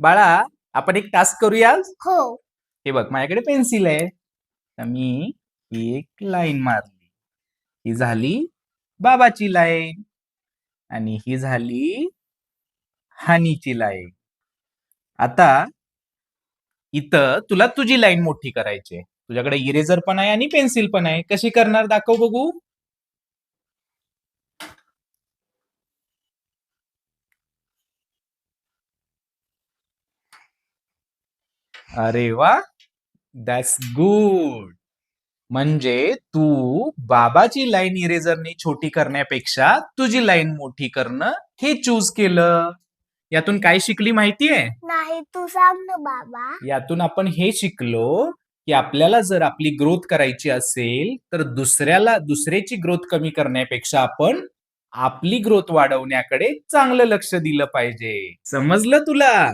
बाळा, आपण एक टास्क करूया. हो. हे बघ, माझ्याकडे पेन्सिल आहे. तर मी ही एक लाईन मारली. ही झाली बाबाची लाईन आणि ही झाली हानीची लाईन. आता इथं तुला तुझी लाईन मोठी करायची आहे. तुझ्याकडे इरेजर पण आहे आणि पेन्सिल पण आहे. कशी करणार दाखव बघू. अरे वा, दॅट्स गुड. म्हणजे तू बाबाची लाईन इरेजरने छोटी करण्यापेक्षा तुझी लाईन मोठी करणं हे चूज केलं. यातून काय शिकली माहितीये? नाही, तू सांग ना बाबा. यातून आपण हे शिकलो की आपल्याला जर आपली ग्रोथ करायची असेल तर दुसऱ्याची ग्रोथ कमी करण्यापेक्षा आपण आपली ग्रोथ वाढवण्याकडे चांगलं लक्ष दिलं पाहिजे. समजलं तुला?